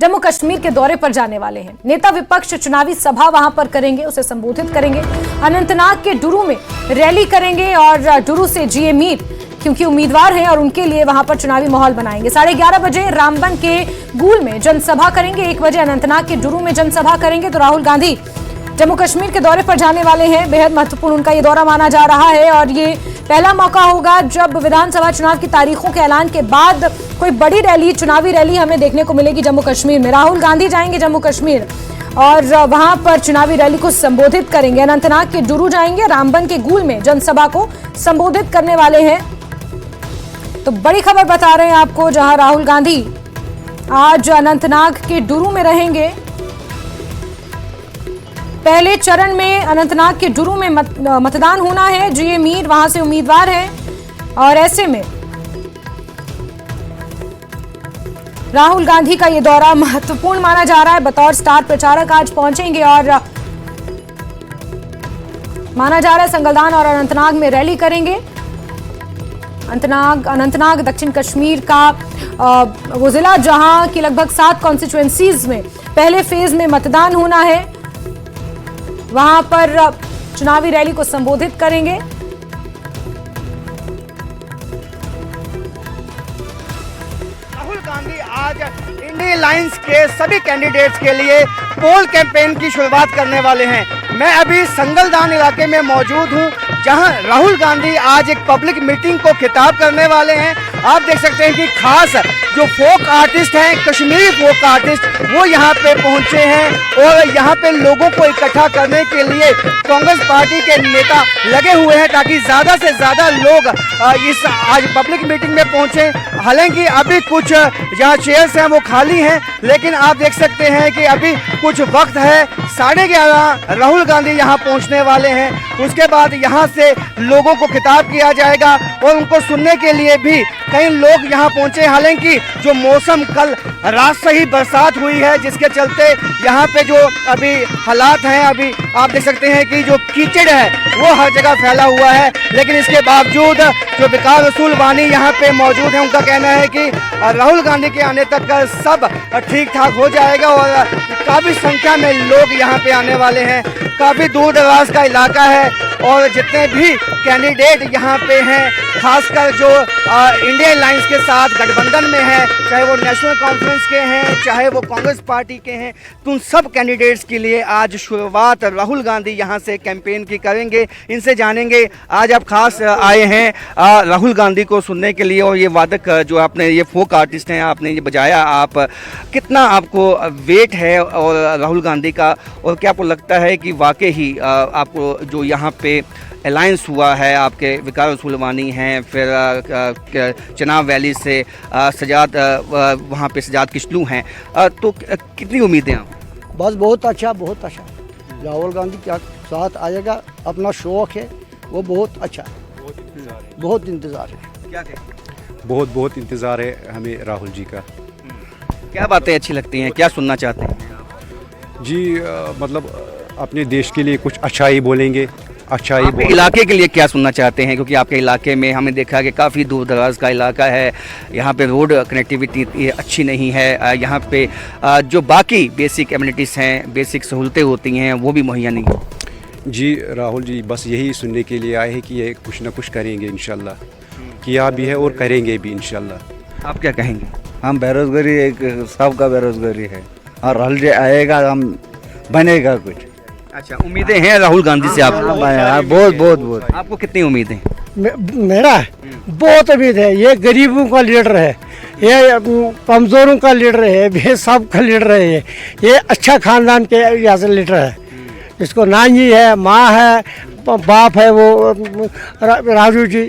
जम्मू कश्मीर के दौरे पर जाने वाले हैं। नेता विपक्ष चुनावी सभा वहां पर करेंगे, उसे संबोधित करेंगे। अनंतनाग के डुरू में रैली करेंगे और डुरू से जीए मीर क्योंकि उम्मीदवार हैं और उनके लिए वहां पर चुनावी माहौल बनाएंगे। 11:30 बजे रामबन के गूल में जनसभा करेंगे। 1 बजे अनंतनाग के डुरू में जनसभा करेंगे। तो राहुल गांधी जम्मू कश्मीर के दौरे पर जाने वाले हैं। बेहद महत्वपूर्ण उनका ये दौरा माना जा रहा है और ये पहला मौका होगा जब विधानसभा चुनाव की तारीखों के ऐलान के बाद कोई बड़ी रैली, चुनावी रैली हमें देखने को मिलेगी जम्मू कश्मीर में। राहुल गांधी जाएंगे जम्मू कश्मीर और वहां पर चुनावी रैली को संबोधित करेंगे। अनंतनाग के डुरू जाएंगे, रामबन के गूल में जनसभा को संबोधित करने वाले हैं। तो बड़ी खबर बता रहे हैं आपको, जहां राहुल गांधी आज अनंतनाग के डुरू में रहेंगे। पहले चरण में अनंतनाग के डुरू में मतदान होना है। जीए मीर वहां से उम्मीदवार हैं और ऐसे में राहुल गांधी का यह दौरा महत्वपूर्ण माना जा रहा है। बतौर स्टार प्रचारक आज पहुंचेंगे और माना जा रहा है संगलदान और अनंतनाग में रैली करेंगे। अनंतनाग दक्षिण कश्मीर का वो जिला जहां की लगभग 7 कॉन्स्टिट्यूएंसीज में पहले फेज में मतदान होना है, वहां पर चुनावी रैली को संबोधित करेंगे। राहुल गांधी आज इंडिया अलायंस के सभी कैंडिडेट्स के लिए पोल कैंपेन की शुरुआत करने वाले हैं। मैं अभी संगलदान इलाके में मौजूद हूं, जहां राहुल गांधी आज एक पब्लिक मीटिंग को खिताब करने वाले हैं। आप देख सकते हैं कि खास जो फोक आर्टिस्ट हैं, कश्मीरी फोक आर्टिस्ट, वो यहाँ पे पहुंचे हैं और यहाँ पे लोगों को इकट्ठा करने के लिए कांग्रेस पार्टी के नेता लगे हुए हैं ताकि ज़्यादा से ज़्यादा लोग इस आज पब्लिक मीटिंग में पहुंचे। हालांकि अभी कुछ जहाँ चेयर्स हैं वो खाली हैं, लेकिन आप देख सकते हैं कि अभी कुछ वक्त है। 11:30 राहुल गांधी यहाँ पहुँचने वाले हैं। उसके बाद यहाँ से लोगों को खिताब किया जाएगा और उनको सुनने के लिए भी कई लोग यहाँ पहुँचे। हालांकि जो मौसम कल रात से ही बरसात हुई है, जिसके चलते यहाँ पे जो अभी हालात हैं, अभी आप देख सकते हैं कि जो कीचड़ है वो हर जगह फैला हुआ है। लेकिन इसके बावजूद जो विकास रसूल वानी यहाँ पे मौजूद है, उनका कहना है कि राहुल गांधी के आने तक सब ठीक ठाक हो जाएगा और काफ़ी संख्या में लोग यहाँ पे आने वाले हैं। काफ़ी दूर दराज का इलाका है और जितने भी कैंडिडेट यहाँ पे हैं, खासकर जो इंडिया अलायंस के साथ गठबंधन में है, चाहे वो नेशनल कॉन्फ्रेंस के हैं, चाहे वो कांग्रेस पार्टी के हैं, तो उन सब कैंडिडेट्स के लिए आज शुरुआत राहुल गांधी यहाँ से कैंपेन की करेंगे। इनसे जानेंगे, आज आप खास आए हैं राहुल गांधी को सुनने के लिए और ये वादक जो आपने ये फोक आर्टिस्ट हैं, आपने ये बजाया, आप कितना आपको वेट है और राहुल गांधी का, और क्या आपको लगता है कि वाकई ही आपको जो यहाँ पे अलायंस हुआ है, आपके विकास रसूल वानी हैं, फिर चनाब वैली से सजाद वहाँ पे सजाद किशलू हैं, तो कितनी उम्मीदें हैं? बस बहुत अच्छा राहुल गांधी के साथ आएगा। अपना शौक है वो बहुत अच्छा, बहुत इंतज़ार है। क्या कहें? बहुत इंतज़ार है हमें राहुल जी का। क्या बातें अच्छी लगती हैं, क्या सुनना चाहते हैं जी? मतलब अपने देश के लिए कुछ अच्छा ही बोलेंगे, अच्छा ही इलाके के लिए क्या सुनना चाहते हैं? क्योंकि आपके इलाके में हमें देखा कि काफ़ी दूर दराज का इलाका है, यहाँ पे रोड कनेक्टिविटी अच्छी नहीं है, यहाँ पे जो बाकी बेसिक एमिनिटीज़ हैं, बेसिक सहूलतें होती हैं, वो भी मुहैया नहीं है। जी राहुल जी बस यही सुनने के लिए आए हैं कि ये कुछ ना कुछ करेंगे इंशाल्लाह, किया भी है और करेंगे भी इंशाल्लाह। आप क्या कहेंगे? हम बेरोजगारी एक सबका बेरोजगारी है और राहुल जी आएगा, हम बनेगा कुछ। अच्छा, उम्मीदें हैं राहुल गांधी से? आप बहुत आपको कितनी उम्मीदें? मेरा बहुत उम्मीद है। ये गरीबों का लीडर है, ये कमज़ोरों का लीडर है, ये सब का लीडर है। ये अच्छा खानदान के यहाँ से लीडर है। इसको नानी है, माँ है, बाप है, वो राजू जी,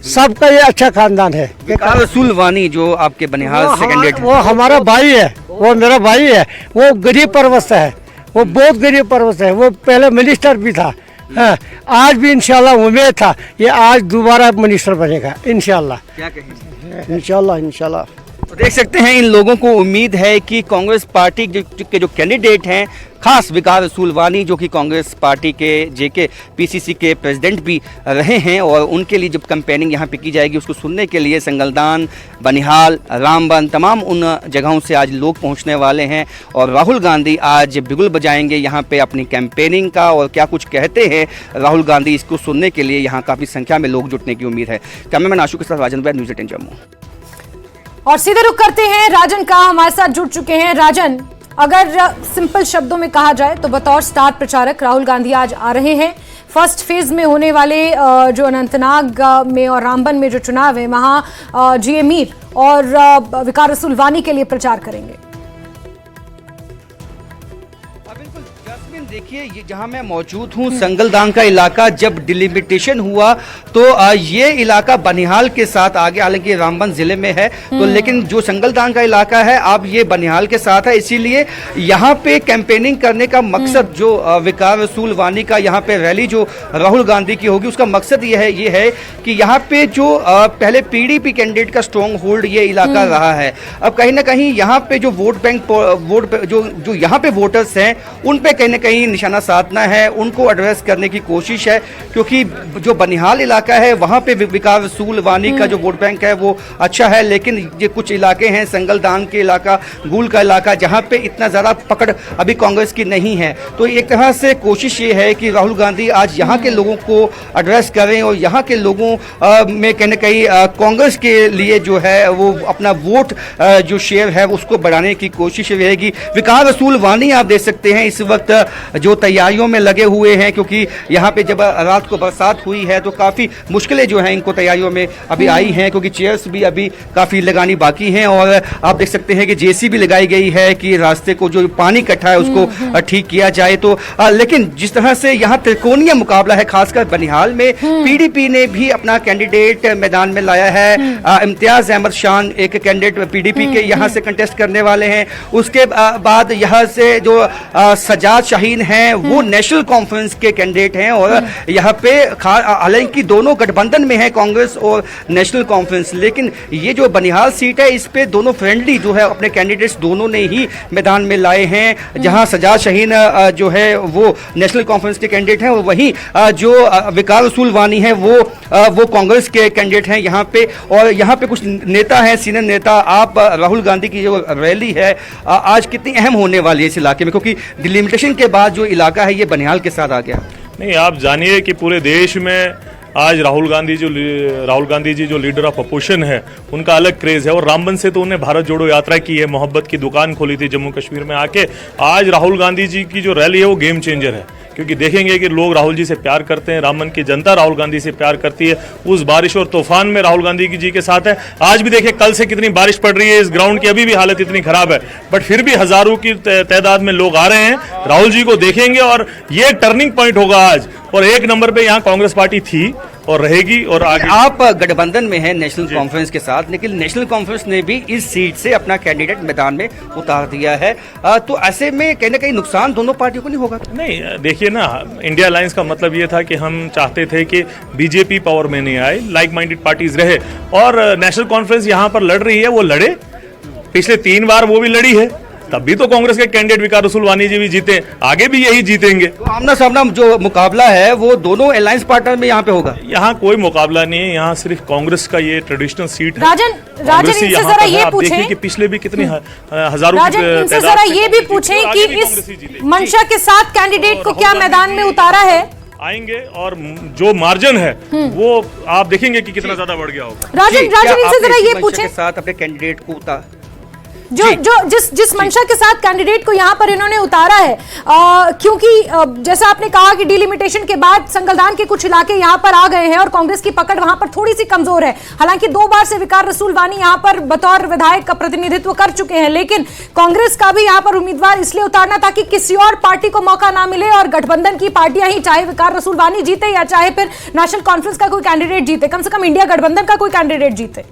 सबका ये अच्छा खानदान है। विकास रसूल वानी जो आपके बनिहाल से कैंडिडेट, वो हमारा भाई है, वो मेरा भाई है। वो गरीब परवस्त है, वो बहुत गरीब परवस्त है। वो पहले मिनिस्टर भी था, हाँ, आज भी इंशाल्लाह उम्मीद था ये आज दोबारा मिनिस्टर बनेगा इंशाल्लाह। क्या कहेंगे? इंशाल्लाह तो देख सकते हैं इन लोगों को उम्मीद है कि कांग्रेस पार्टी के जो कैंडिडेट हैं, खास विकास रसूलवानी जो कि कांग्रेस पार्टी के जेके पीसीसी के प्रेसिडेंट भी रहे हैं, और उनके लिए जब कैंपेनिंग यहाँ पे की जाएगी उसको सुनने के लिए संगलदान, बनिहाल, रामबन, तमाम उन जगहों से आज लोग पहुँचने वाले हैं। और राहुल गांधी आज बिगुल बजाएंगे यहाँ पे अपनी कैंपेनिंग का, और क्या कुछ कहते हैं राहुल गांधी, इसको सुनने के लिए यहाँ काफ़ी संख्या में लोग जुटने की उम्मीद है। कैमरामैन आशु के साथ राजन बैद, न्यूज़ 18 जम्मू। और सीधे रुख करते हैं राजन का, हमारे साथ जुड़ चुके हैं। राजन, अगर सिंपल शब्दों में कहा जाए तो बतौर स्टार प्रचारक राहुल गांधी आज आ रहे हैं। फर्स्ट फेज में होने वाले जो अनंतनाग में और रामबन में जो चुनाव है वहां जीए मीर और विकास रसूलवानी के लिए प्रचार करेंगे। बिल्कुल जैस्मिन, देखिए ये जहां मैं मौजूद हूं संगलदान का इलाका, जब डिलिमिटेशन हुआ तो ये इलाका बनिहाल के साथ आ गया, हालांकि रामबन जिले में है तो, लेकिन जो संगलदान का इलाका है अब ये बनिहाल के साथ है। इसीलिए यहाँ पे कैंपेनिंग करने का मकसद जो विकास रसूलवानी का यहाँ पे रैली जो राहुल गांधी की होगी उसका मकसद ये है कि यहाँ पे जो पहले पीडीपी कैंडिडेट का स्ट्रॉन्ग होल्ड ये इलाका रहा है, अब कहीं ना कहीं यहाँ पे जो वोट बैंक जो यहाँ पे वोटर्स हैं उन पे कहीं ना कहीं निशाना साधना है, उनको एड्रेस करने की कोशिश है, क्योंकि जो बनिहाल इलाका है वहां पे विकास रसूलवानी का जो वोट बैंक है वो अच्छा है, लेकिन ये कुछ इलाके हैं संगलदान के इलाका, गुल का इलाका, जहां पे इतना ज़्यादा पकड़ अभी कांग्रेस की नहीं है। तो एक तरह से कोशिश ये है कि राहुल गांधी आज यहाँ के लोगों को एड्रेस करें और यहाँ के लोगों में कहीं ना कहीं कांग्रेस के लिए जो है वो अपना वोट जो शेयर है उसको बढ़ाने की कोशिश रहेगी। विकास रसूलवानी आप देख सकते हैं इस वक्त जो तैयारियों में लगे हुए हैं, क्योंकि यहाँ पे जब रात को बरसात हुई है तो काफ़ी मुश्किलें जो हैं इनको तैयारियों में अभी आई हैं, क्योंकि चेयर्स भी अभी काफ़ी लगानी बाकी हैं। और आप देख सकते हैं कि जेसीबी लगाई गई है कि रास्ते को जो पानी इकट्ठा है उसको ठीक किया जाए। तो लेकिन जिस तरह से यहाँ त्रिकोणीय मुकाबला है, खासकर बनिहाल में पीडीपी ने भी अपना कैंडिडेट मैदान में लाया है। इम्तियाज अहमद शान एक कैंडिडेट पीडीपी के यहाँ से कंटेस्ट करने वाले हैं। उसके बाद यहाँ से जो सजाद शाहीन हैं वो नेशनल कॉन्फ्रेंस के कैंडिडेट हैं, और यहाँ पे हालांकि दोनों गठबंधन में है कांग्रेस और नेशनल कॉन्फ्रेंस, लेकिन ये जो बनिहाल सीट है इस पे दोनों फ्रेंडली जो है अपने कैंडिडेट्स दोनों ने ही मैदान में लाए हैं। जहां सजाद शाहीन जो है वो नेशनल कॉन्फ्रेंस के कैंडिडेट हैं, और वहीं जो विकास रसूलवानी है वो कांग्रेस के कैंडिडेट हैं यहाँ पे। और यहाँ पे कुछ नेता हैं, सीनियर नेता। आप राहुल गांधी की जो रैली है आज कितनी अहम होने वाली है इस इलाके में, क्योंकि डिलिमिटेशन के बाद जो इलाका है ये बनिहाल के साथ आ गया। नहीं, आप जानिए कि पूरे देश में आज राहुल गांधी जी जो लीडर ऑफ अपोजिशन है उनका अलग क्रेज है, और रामबन से तो उन्हें भारत जोड़ो यात्रा की है, मोहब्बत की दुकान खोली थी जम्मू कश्मीर में आके। आज राहुल गांधी जी की जो रैली है वो गेम चेंजर है, क्योंकि देखेंगे कि लोग राहुल जी से प्यार करते हैं, रामबन की जनता राहुल गांधी से प्यार करती है। उस बारिश और तूफान में राहुल गांधी जी के साथ है। आज भी देखिए कल से कितनी बारिश पड़ रही है, इस ग्राउंड की अभी भी हालत इतनी खराब है, बट फिर भी हजारों की तादाद में लोग आ रहे हैं, राहुल जी को देखेंगे, और ये टर्निंग पॉइंट होगा आज। और एक नंबर पे यहाँ कांग्रेस पार्टी थी और रहेगी, और आगे आप गठबंधन में हैं नेशनल कॉन्फ्रेंस के साथ, लेकिन नेशनल कॉन्फ्रेंस ने भी इस सीट से अपना कैंडिडेट मैदान में उतार दिया है, तो ऐसे में कहीं ना कहीं नुकसान दोनों पार्टियों को नहीं होगा? नहीं, देखिए ना, इंडिया अलायंस का मतलब ये था कि हम चाहते थे कि बीजेपी पावर में नहीं आए, लाइक माइंडेड पार्टीज रहे, और नेशनल कॉन्फ्रेंस यहाँ पर लड़ रही है, वो लड़े, पिछले 3 बार वो भी लड़ी है, तब भी तो कांग्रेस के कैंडिडेट विकास रसूलवानी जी भी जीते, आगे भी यही जीतेंगे। तो आमना सामना जो मुकाबला है वो दोनों अलायंस पार्टनर में यहाँ पे होगा? यहाँ कोई मुकाबला नहीं है, यहाँ सिर्फ कांग्रेस का ये ट्रेडिशनल सीट है। राजन इनसे जरा ये पूछें कि पिछले भी कितने हजारों राजन इनसे जरा ये भी पूछें कि इस मंशा के साथ कैंडिडेट को क्या मैदान में उतारा है? आएंगे, और जो मार्जिन है वो आप देखेंगे कि कितना ज्यादा बढ़ गया होगा। राजन इनसे जरा ये पूछें, साथ अपने कैंडिडेट को उतार जिस मंशा के साथ कैंडिडेट को यहाँ पर इन्होंने उतारा है, क्योंकि जैसा आपने कहा कि डिलिमिटेशन के बाद संगलदान के कुछ इलाके यहाँ पर आ गए हैं और कांग्रेस की पकड़ वहां पर थोड़ी सी कमजोर है। हालांकि 2 बार से विकास रसूलवानी यहाँ पर बतौर विधायक का प्रतिनिधित्व कर चुके हैं, लेकिन कांग्रेस का भी यहाँ पर उम्मीदवार इसलिए उतारना ताकि किसी और पार्टी को मौका ना मिले और गठबंधन की पार्टियां ही, चाहे विकास रसूलवानी जीते या चाहे फिर नेशनल कॉन्फ्रेंस का कोई कैंडिडेट जीते, कम से कम इंडिया गठबंधन का कोई कैंडिडेट जीते।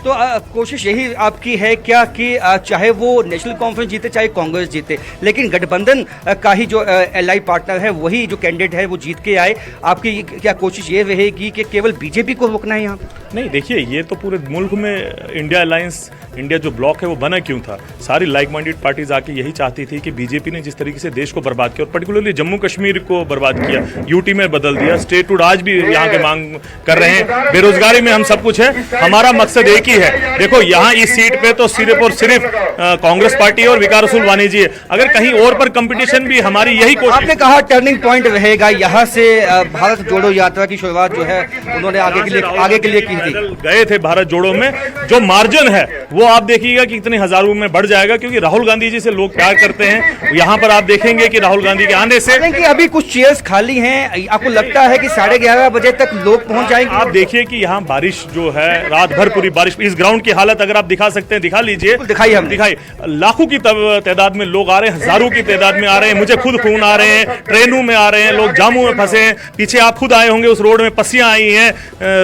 तो कोशिश यही आपकी है क्या कि चाहे वो नेशनल कॉन्फ्रेंस जीते चाहे कांग्रेस जीते, लेकिन गठबंधन का ही जो एलआई पार्टनर है वही जो कैंडिडेट है वो जीत के आए, आपकी क्या कोशिश ये रहेगी कि केवल बीजेपी को रोकना है यहाँ? नहीं, देखिए, ये तो पूरे मुल्क में इंडिया अलायंस, इंडिया जो ब्लॉक है वो बना क्यों था? सारी लाइक माइंडेड पार्टीज आके यही चाहती थी कि बीजेपी ने जिस तरीके से देश को बर्बाद किया और पर्टिकुलरली जम्मू कश्मीर को बर्बाद किया, यूटी में बदल दिया, स्टेटहुड आज भी यहाँ के मांग कर रहे हैं, बेरोजगारी में हम सब कुछ है। हमारा मकसद एक ही है, देखो यहाँ इस सीट पे तो सिर्फ और सिर्फ कांग्रेस पार्टी और विकार रसूल वानी जी है, अगर कहीं और पर कंपटीशन भी हमारी यही कोशिश। आपने कहा टर्निंग पॉइंट रहेगा, यहाँ से भारत जोड़ो यात्रा की शुरुआत जो है उन्होंने आगे के लिए की थी। गए थे भारत जोड़ो में, जो मार्जिन है वो आप देखिएगा कि इतने हजारों में बढ़ जाएगा, क्योंकि राहुल गांधी जी से लोग प्यार करते हैं। यहाँ पर आप देखेंगे कि राहुल गांधी के आने से अभी कुछ चेयर्स खाली हैं, आपको लगता है कि 11:30 बजे तक लोग पहुंच जाएंगे? आप देखिए कि यहाँ बारिश जो है, रात भर पूरी बारिश, इस ग्राउंड की हालत अगर आप दिखा सकते हैं दिखा लीजिए। दिखाई हम दिखाई, लाखों की तादाद में लोग आ रहे हैं, हजारों की तादाद में आ रहे हैं, मुझे खुद खून आ रहे हैं, ट्रेनों में आ रहे हैं, लोग जामों में फंसे हैं, पीछे आप खुद आए होंगे, उस रोड में पस्सियां आई हैं,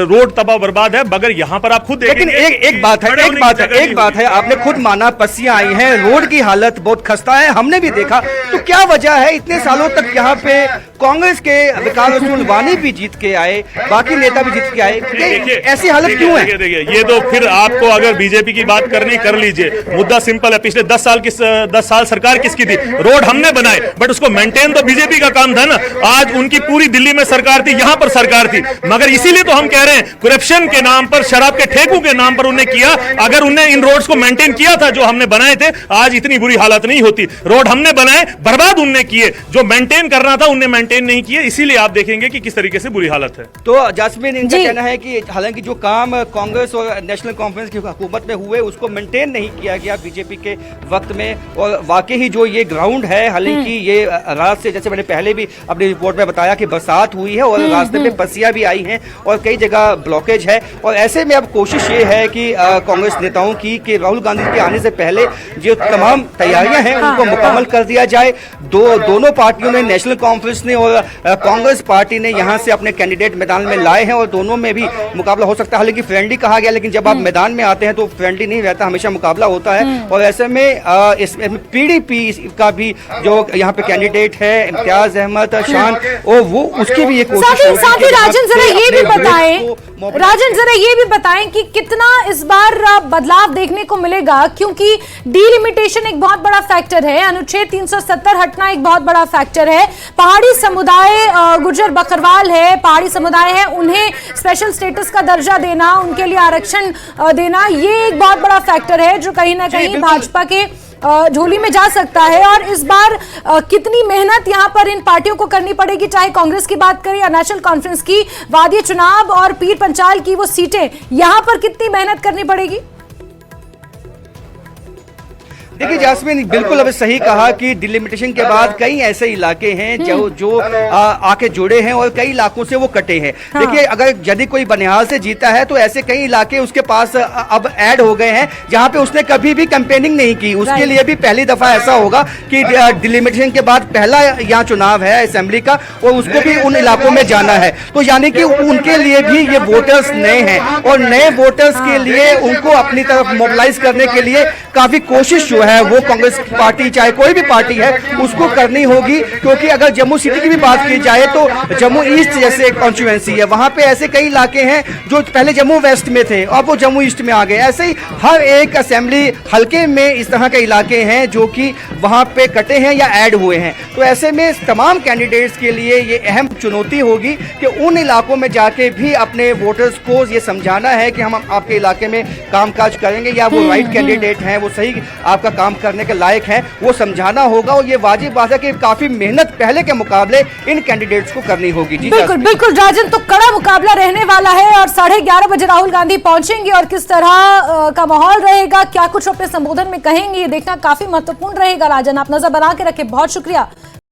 रोड तबाह बर्बाद है, मगर यहाँ पर आप खुद लेकिन एक बात है, आपने खुद माना पस्सियां आई हैं, रोड की हालत बहुत खस्ता है, हमने भी देखा, तो क्या वजह है इतने सालों तक यहाँ पे कांग्रेस के विकार रसूल वानी भी जीत के आए, बाकी नेता भी जीत के आए, ऐसी हालत क्यों है? देखिए, ये तो फिर आपको अगर बीजेपी की बात करनी कर लीजिए, मुद्दा सिंपल है, पिछले 10 साल सरकार किसकी थी? रोड हमने बनाए, बट उसको मेंटेन तो बीजेपी का काम था ना। आज उनकी पूरी दिल्ली में सरकार थी, यहाँ पर सरकार थी, मगर इसीलिए तो हम कह रहे हैं करप्शन के नाम पर, शराब के ठेकों के नाम पर उन्हें किया। अगर उन्हें इन रोड्स को मेंटेन किया था जो हमने बनाए थे, आज इतनी बुरी हालत नहीं होती। रोड हमने बनाए, बर्बाद उन्हें किए, जो मेंटेन करना था उन्हें मेंटेन नहीं किए, इसीलिए आप देखेंगे कि किस तरीके से बुरी हालत है। तो जास्मिन, इनका कहना है कि हालांकि जो काम कांग्रेस और नेशनल कॉन्फ्रेंस की हुकूमत में हुए उसको मेंटेन नहीं किया गया बीजेपी के वक्त में, और वाकई ही जो ये ग्राउंड है, हालांकि ये रात से, जैसे मैंने पहले भी अपनी रिपोर्ट में बताया कि बरसात हुई है और रास्ते में पस्सियां भी आई हैं और कई जगह ब्लॉकेज है, और ऐसे में अब कोशिश ये है कि कांग्रेस नेताओं की कि राहुल गांधी के आने से पहले जो तमाम तैयारियां हैं उनको मुकम्मल कर दिया जाए। दोनों पार्टियों ने, नेशनल कॉन्फ्रेंस ने और कांग्रेस पार्टी ने यहाँ से अपने कैंडिडेट मैदान में लाए हैं और दोनों में भी मुकाबला हो सकता है। हालांकि फ्रेंडली कहा गया, लेकिन जब आप मैदान में आते हैं तो फ्रेंडली नहीं रहता, हमेशा मुकाबला होता है। और ऐसे में इसमें पीडीपी का भी जो यहाँ पे कैंडिडेट है इम्तियाज अहमद शान, और वो उसकी भी एक कोशिश है। साथ ही राजन जरा ये भी बताएं कि कितना इस बार बदलाव देखने को मिलेगा, क्योंकि डीलिमिटेशन एक बहुत बड़ा फैक्टर है, अनुच्छेद 370 हटना एक बहुत बड़ा फैक्टर है, पहाड़ी समुदाय, गुर्जर बकरवाल है, पहाड़ी समुदाय है, उन्हें स्पेशल स्टेटस का दर्जा देना, उनके लिए आरक्षण देना, ये एक बहुत बड़ा फैक्टर है जो कहीं ना कहीं भाजपा के झोली में जा सकता है। और इस बार कितनी मेहनत यहाँ पर इन पार्टियों को करनी पड़ेगी, चाहे कांग्रेस की बात करें या नेशनल कॉन्फ्रेंस की, वादी चुनाव और पीर पंचाल की वो सीटें, यहाँ पर कितनी मेहनत करनी पड़ेगी? देखिए जास्मिन, बिल्कुल अभी सही कहा कि डिलिमिटेशन के बाद कई ऐसे इलाके हैं जो आके जुड़े हैं और कई इलाकों से वो कटे हैं। हाँ। देखिए, अगर यदि कोई बनिहाल से जीता है तो ऐसे कई इलाके उसके पास अब ऐड हो गए हैं जहां पे उसने कभी भी कैंपेनिंग नहीं की, उसके लिए भी पहली दफा ऐसा होगा कि डिलिमिटेशन के बाद पहला यहाँ चुनाव है असेंबली का और उसको भी उन इलाकों में जाना है। तो यानी कि उनके लिए भी ये वोटर्स नए हैं और नए वोटर्स के लिए उनको अपनी तरफ मोबिलाइज करने के लिए काफी कोशिश जो है वो कांग्रेस पार्टी चाहे कोई भी पार्टी है उसको करनी होगी। क्योंकि अगर जम्मू सिटी की भी बात की जाए तो जम्मू ईस्ट जैसे एक कॉन्स्टिट्यूएंसी है, वहां पे ऐसे कई इलाके हैं जो पहले जम्मू वेस्ट में थे अब वो जम्मू ईस्ट में आ गए। ऐसे ही हर एक असेंबली हल्के में इस तरह के इलाके हैं जो कि वहां पे कटे हैं या ऐड हुए हैं। तो ऐसे में तमाम कैंडिडेट्स के लिए ये अहम चुनौती होगी कि उन इलाकों में जाके भी अपने वोटर्स को ये समझाना है कि हम आपके इलाके में कामकाज करेंगे या वो राइट कैंडिडेट हैं, वो सही आपका काम करने के लायक है, वो समझाना होगा। और ये वाजिब बात है कि काफी मेहनत पहले के मुकाबले इन कैंडिडेट्स को करनी होगी। जी बिल्कुल बिल्कुल राजन, तो कड़ा मुकाबला रहने वाला है और 11:30 बजे राहुल गांधी पहुंचेंगे और किस तरह का माहौल रहेगा, क्या कुछ अपने संबोधन में कहेंगे, ये देखना काफी महत्वपूर्ण रहेगा। राजन, आप नजर बना के रखें, बहुत शुक्रिया।